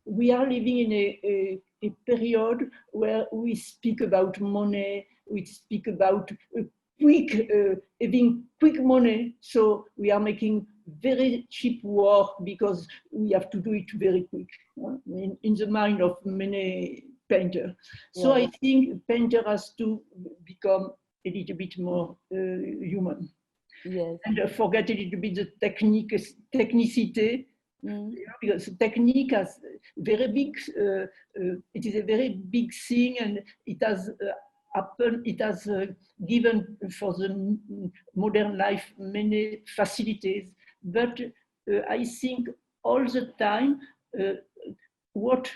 we are living in a period where we speak about money, we speak about having quick money. So we are making very cheap work because we have to do it very quick, in the mind of many painters. So I think painter has to become a little bit more human. Yes. And forget a little bit the technicity. Because technique has very big, it is a very big thing, and it has happened, it has given for the modern life many facilities. But I think all the time, what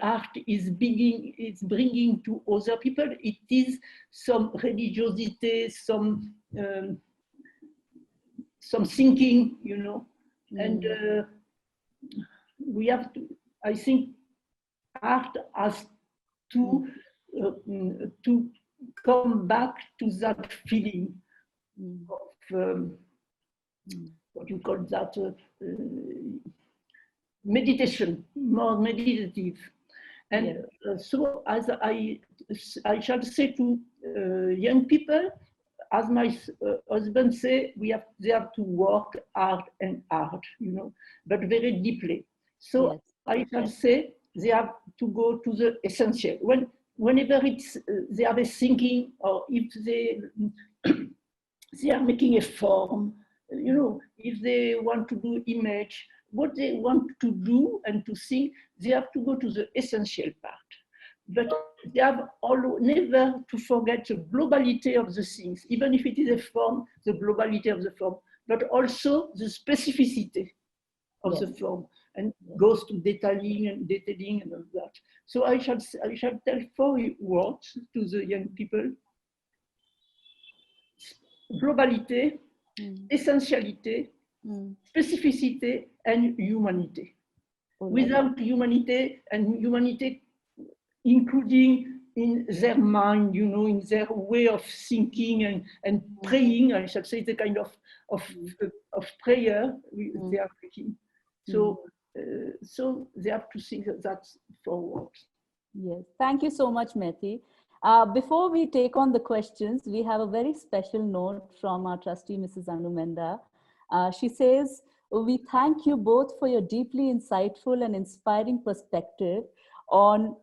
art is bringing to other people, it is some religiosity, some thinking, and we have to, I think art has to come back to that feeling of what you call that, meditation, more meditative. And so as I shall say to young people, as my husband say, they have to work hard and hard, you know, but very deeply. So Yes. I shall say they have to go to the essential. Whenever it's they are thinking, or if they they are making a form, you know, if they want to do image, what they want to do and to think, they have to go to the essential part. But they have never to forget the globality of the things, even if it is a form, the globality of the form, but also the specificity of Yes. the form, and goes to detailing and all that. So I shall tell 4 words to the young people: globalité, essentialité, specificity, and humanity. Without humanity, and humanity including in their mind, you know, in their way of thinking and praying, I shall say, the kind of prayer they are making. So, so they have to think that forward. Yes, thank you so much, Maite. Before we take on the questions, we have a very special note from our trustee, Mrs. Anumenda. She says, we thank you both for your deeply insightful and inspiring perspective on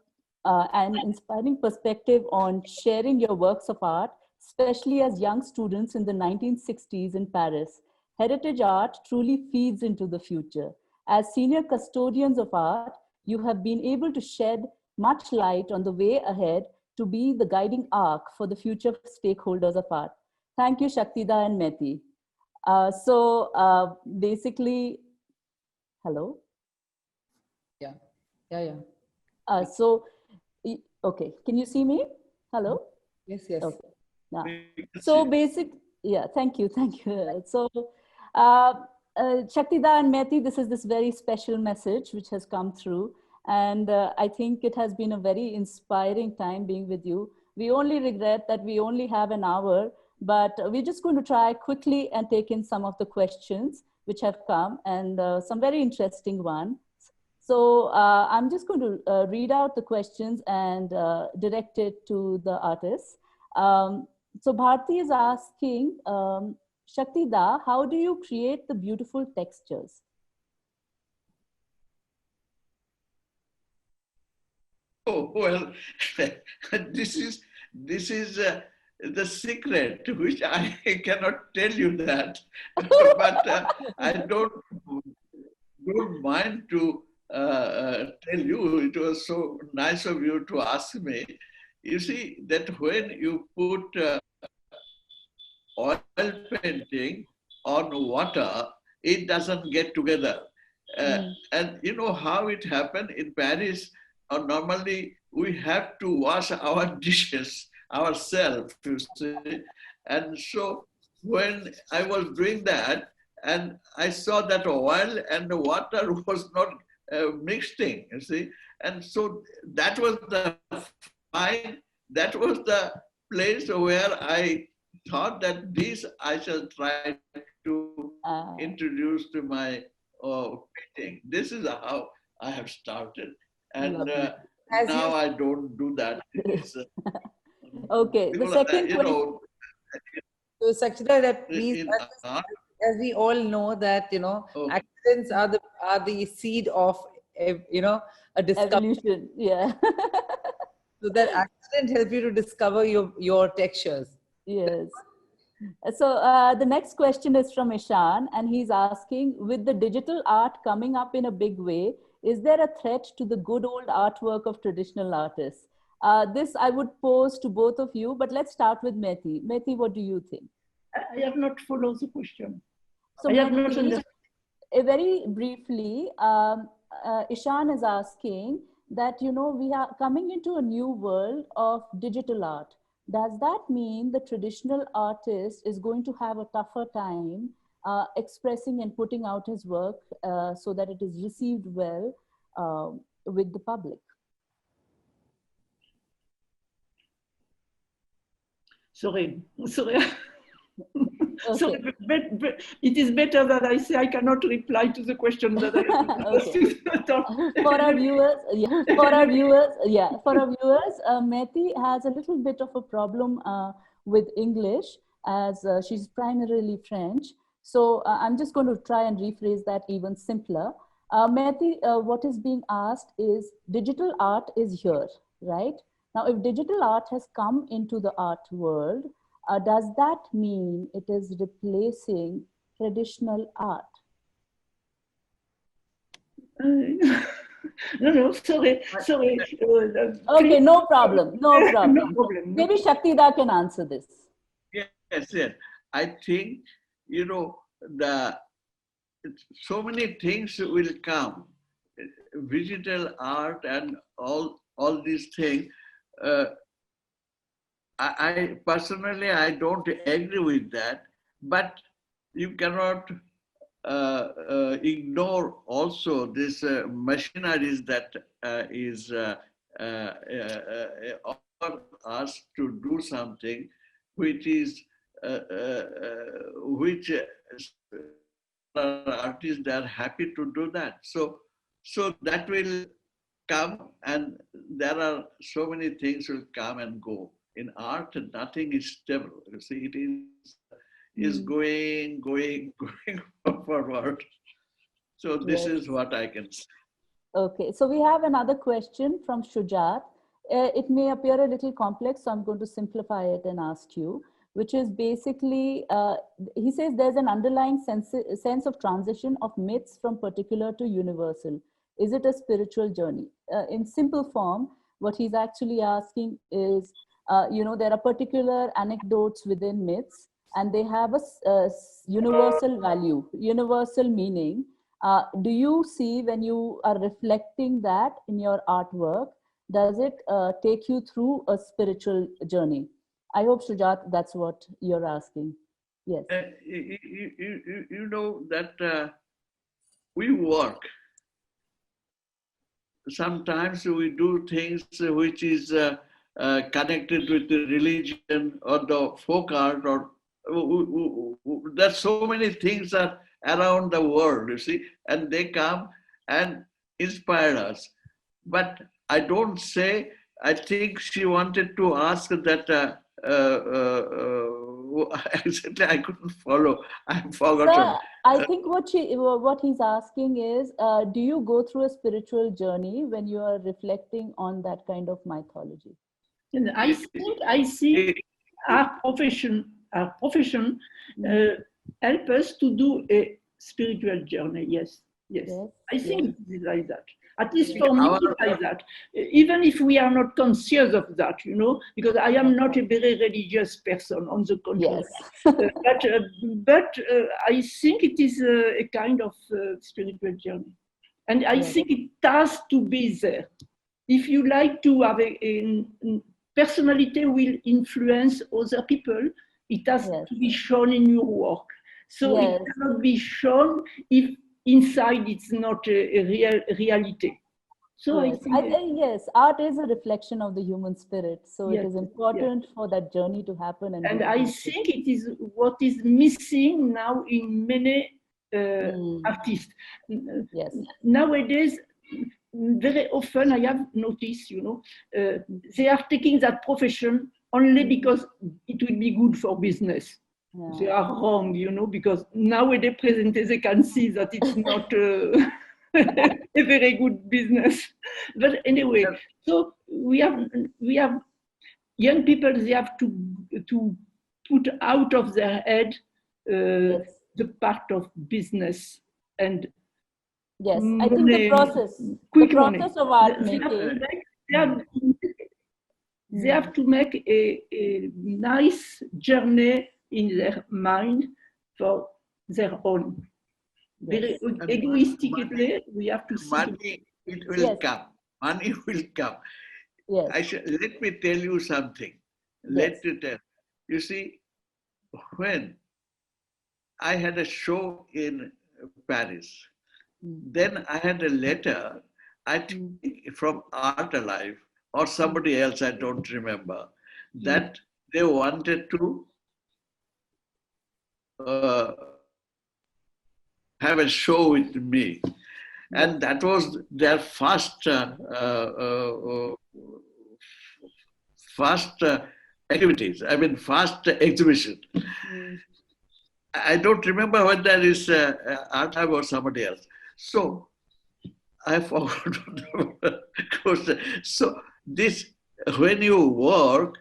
sharing your works of art, especially as young students in the 1960s in Paris. Heritage art truly feeds into the future. As senior custodians of art, you have been able to shed much light on the way ahead to be the guiding arc for the future stakeholders of art. Thank you, Shaktida and Maite. Basically, hello? Yeah, yeah, yeah. Okay, can you see me? Hello? Yes, yes. Okay. Now, so yeah, thank you. So, Shaktida and Maite, this is this very special message which has come through. And I think it has been a very inspiring time being with you. We only regret that we only have an hour, but we're just going to try quickly and take in some of the questions which have come, and some very interesting ones. So I'm just going to read out the questions and direct it to the artists. So Bharti is asking, Shaktida, how do you create the beautiful textures? Oh, well, this is the secret, which I cannot tell you that, but I don't mind to tell you. It was so nice of you to ask me. You see that when you put oil painting on water, it doesn't get together. And you know how it happened in Paris? Normally, we have to wash our dishes ourselves, you see. And so when I was doing that, and I saw that oil and the water was not mixing, you see. And so that was the that was the place where I thought that this I shall try to introduce to my painting. This is how I have started. And now I don't do that. Okay, the second question. So Sakshita, that means as we all know that, you know, accidents are the seed of, you know, a discovery. Evolution, yeah. So that accident helps you to discover your textures. Yes. So the next question is from Ishan, and he's asking, with the digital art coming up in a big way, is there a threat to the good old artwork of traditional artists? This I would pose to both of you, but let's start with Maite. Maite, what do you think? I have not followed the question. So I have not understood. Very briefly, Ishan is asking that, you know, we are coming into a new world of digital art. Does that mean the traditional artist is going to have a tougher time expressing and putting out his work so that it is received well with the public? Sorry. So Okay. it is better that I say I cannot reply to the question that I Okay. For our viewers, yeah, for our viewers, Maite has a little bit of a problem with English as she's primarily French. So I'm just going to try and rephrase that even simpler. Maite, what is being asked is digital art is here, right? Now, if digital art has come into the art world, does that mean it is replacing traditional art? No, sorry. Okay, no problem, no No problem. problem. No Maybe problem. Shaktida can answer this. Yes, yes. I think, the so many things will come. Digital art and all these things. Uh, I personally, I don't agree with that, but you cannot ignore also this machineries that is offer us to do something which is which artists they are happy to do that. So that will come, and there are so many things will come and go. In art, nothing is stable. You see, it is going, going, going forward. So this Yes. is what I can say. Okay, so we have another question from Shujat. It may appear a little complex, so I'm going to simplify it and ask you, which is basically, he says there's an underlying sense of transition of myths from particular to universal. Is it a spiritual journey? In simple form, what he's actually asking is, there are particular anecdotes within myths, and they have a universal value, universal meaning. Do you see when you are reflecting that in your artwork, does it take you through a spiritual journey? I hope, Sujat, that's what you're asking. Yes. You know that we work. Sometimes we do things which is connected with the religion or the folk art, or there's so many things are around the world, you see, and they come and inspire us. But I don't say, I think she wanted to ask that, exactly, I couldn't follow, I've forgotten. Sir, I think what he's asking is, do you go through a spiritual journey when you are reflecting on that kind of mythology? And I think our profession help us to do a spiritual journey. Yes, yes. Yes, I think yes. it is like that. At least See, for me, our, it's like that. Even if we are not conscious of that, because I am not a very religious person, on the contrary. Yes. But I think it is a kind of spiritual journey. And I Yes. think it has to be there. If you like to have a personality will influence other people, it has Yes. to be shown in your work. So Yes. it cannot be shown if inside it's not a real reality. So Yes, I think yes, art is a reflection of the human spirit. So it yes, is yes. important for that journey to happen and be And I connected. think it is what is missing now in many Mm, artists. yes. Nowadays, very often I have noticed, they are taking that profession only because it will be good for business. They Yeah. are wrong, because nowadays presently they can see that it's not a very good business. But anyway, so we have young people. They have to put out of their head Yes. the part of business and Yes. I think money, the quick money. process of They art they have to making. make, Mm, they have to make a nice journey in their mind for their own. Very yes. egoistically, we have to think. money, it will Yes. come. Money will come. Yes. Let me tell you something. Yes. Let me tell. You see, when I had a show in Paris, Mm, then I had a letter, I mm, think from Art Alive or mm, somebody else, I don't remember, Mm. that they wanted to uh, have a show with me. And that was their first activities, I mean, first exhibition. I don't remember whether it's Artab or somebody else. So I forgot the question. So this, when you work,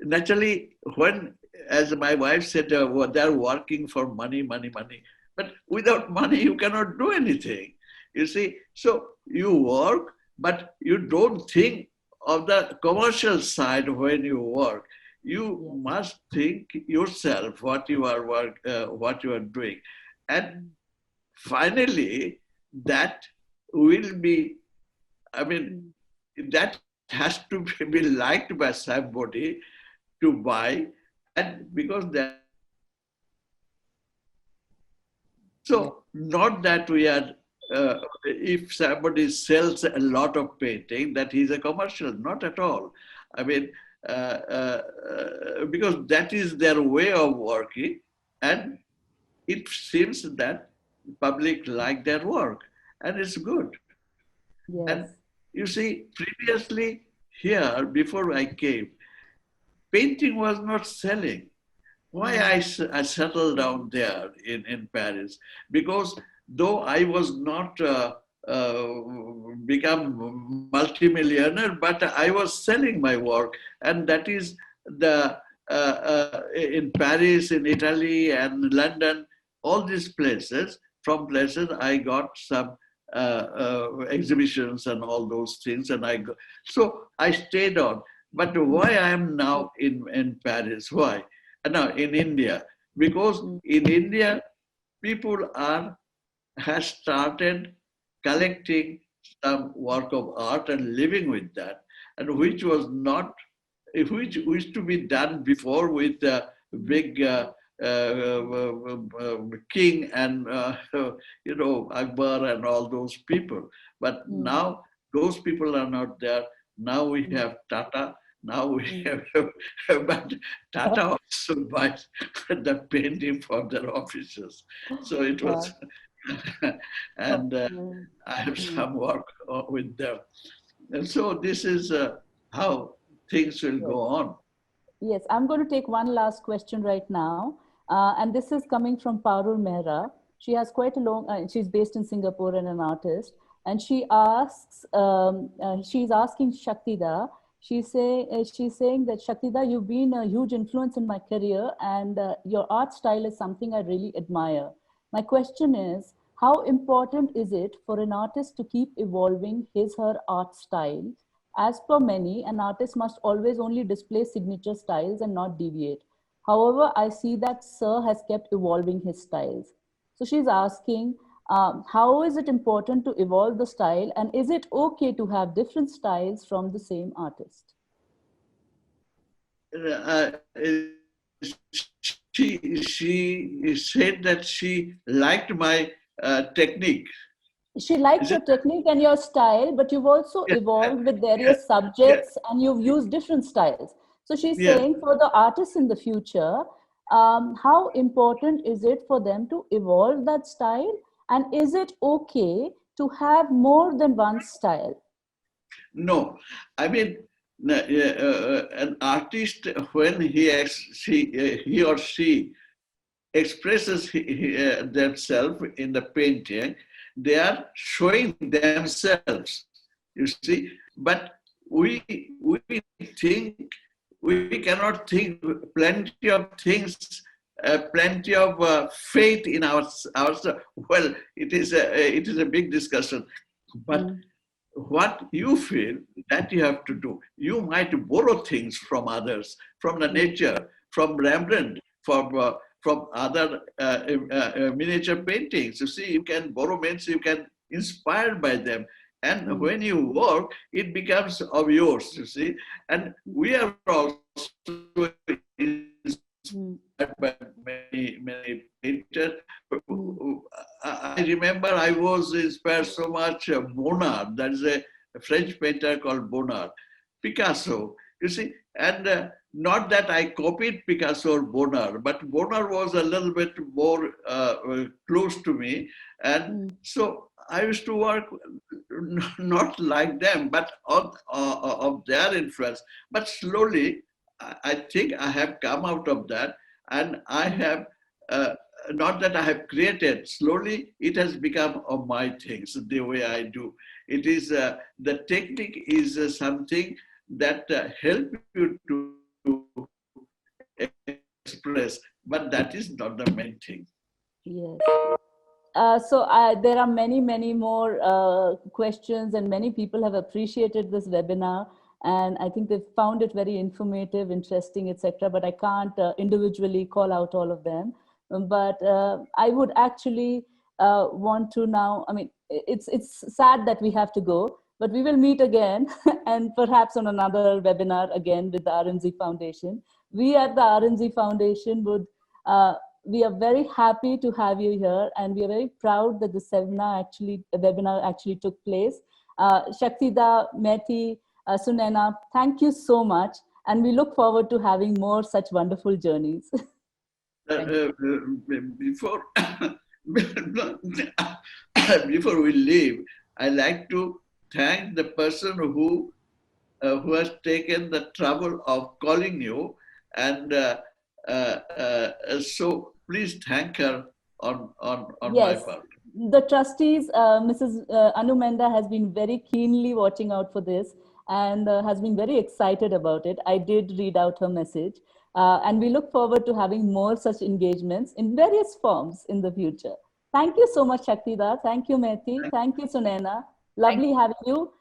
naturally, when, as my wife said, they're working for money, money, money. But without money, you cannot do anything. You see, so you work, but you don't think of the commercial side when you work. You must think yourself what you are what you are doing, and finally, that will be. I mean, that has to be liked by somebody to buy, and because that. So not that we are, if somebody sells a lot of painting, that he's a commercial, not at all. I mean, because that is their way of working, and it seems that public like their work, and it's good. And Yes. you see, previously here, before I came, painting was not selling. Why I settled down there in Paris? Because though I was not become multimillionaire, but I was selling my work, and that is the in Paris, in Italy, and London, all these places. From places I got some exhibitions and all those things, and so I stayed on. But why I am now in Paris? Why? Now in India, because in India, people has started collecting some work of art and living with that, and which was not, which used to be done before with the big king and Akbar and all those people. But now those people are not there. Now we have Tata. Now we have, but Tata also buys the painting from their offices. So it was, and I have some work with them. And so this is how things will go on. Yes, I'm going to take one last question right now. And this is coming from Parul Mehra. She has quite a long, she's based in Singapore and an artist. And she asks, she's asking Shaktida, she's saying that Shaktida, you've been a huge influence in my career, and your art style is something I really admire. My question is, how important is it for an artist to keep evolving his, her art style? As per many, an artist must always only display signature styles and not deviate. However, I see that Sir has kept evolving his styles. So she's asking, how is it important to evolve the style, and is it okay to have different styles from the same artist? She said that she liked my technique. She likes Is your it? technique and your style, but you've also Yeah, evolved with yeah, various yeah, subjects and you've used different styles. So she's yeah. saying for the artists in the future, how important is it for them to evolve that style? And is it okay to have more than one style? No, I mean, an artist, when he or she expresses themselves in the painting, they are showing themselves, you see. But we think, we cannot think plenty of things, plenty of faith in ourselves. Well, it is a big discussion, but what you feel that you have to do. You might borrow things from others, from the nature, from Rembrandt, from other miniature paintings. You see, you can borrow means you can inspire by them. And when you work, it becomes of yours, you see. And we are also inspired by many painters. I remember I was inspired so much Bonnard, that is a French painter called Bonnard, Picasso. You see, and not that I copied Picasso or Bonnard, but Bonnard was a little bit more close to me. And so I used to work not like them, but of their influence. But slowly, I think I have come out of that, and I have, not that I have created, slowly it has become of my things, the way I do. It is, the technique is something that help you to express, but that is not the main thing. Yes. There are many, many more questions, and many people have appreciated this webinar. And I think they've found it very informative, interesting, etc. But I can't individually call out all of them. But I would actually want to now, I mean, it's sad that we have to go, but we will meet again and perhaps on another webinar again with the RNZ Foundation. We at the RNZ Foundation would, we are very happy to have you here, and we are very proud that the webinar actually took place. Shaktida, Maite, Sunaina, thank you so much. And we look forward to having more such wonderful journeys. Before, before we leave, I like to thank the person who has taken the trouble of calling you, and so please thank her on my part. The trustees, Mrs. Anu Menda has been very keenly watching out for this and has been very excited about it. I did read out her message, and we look forward to having more such engagements in various forms in the future. Thank you so much, Shaktida. Thank you, Maite. Thank you, Sunaina. Lovely having you.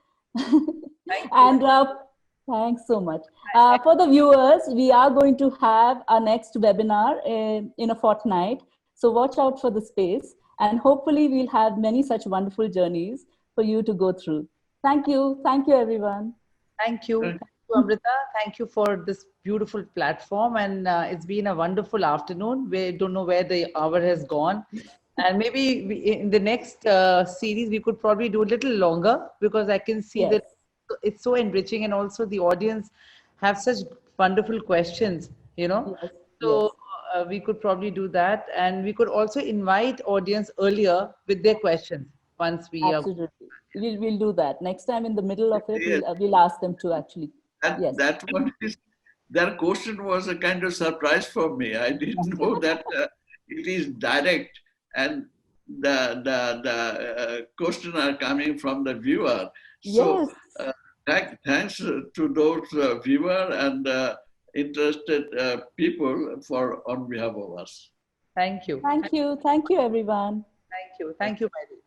And thanks so much. For the viewers, we are going to have our next webinar in a fortnight. So watch out for the space, and hopefully we'll have many such wonderful journeys for you to go through. Thank you. Thank you, everyone. Thank you. Thank you, Amrita. Thank you for this beautiful platform. And it's been a wonderful afternoon. We don't know where the hour has gone. And maybe in the next series, we could probably do a little longer, because I can see that it's so enriching, and also the audience have such wonderful questions, you know. So we could probably do that, and we could also invite audience earlier with their questions once we absolutely. We'll do that next time. In the middle of it, we'll ask them to actually. That one is, their question was a kind of surprise for me. I didn't know that it is direct, and the question are coming from the viewer. So thanks to those viewer and interested people on behalf of us. Thank you. Thank you. Thank you, everyone. Thank you. Thank you, Maite.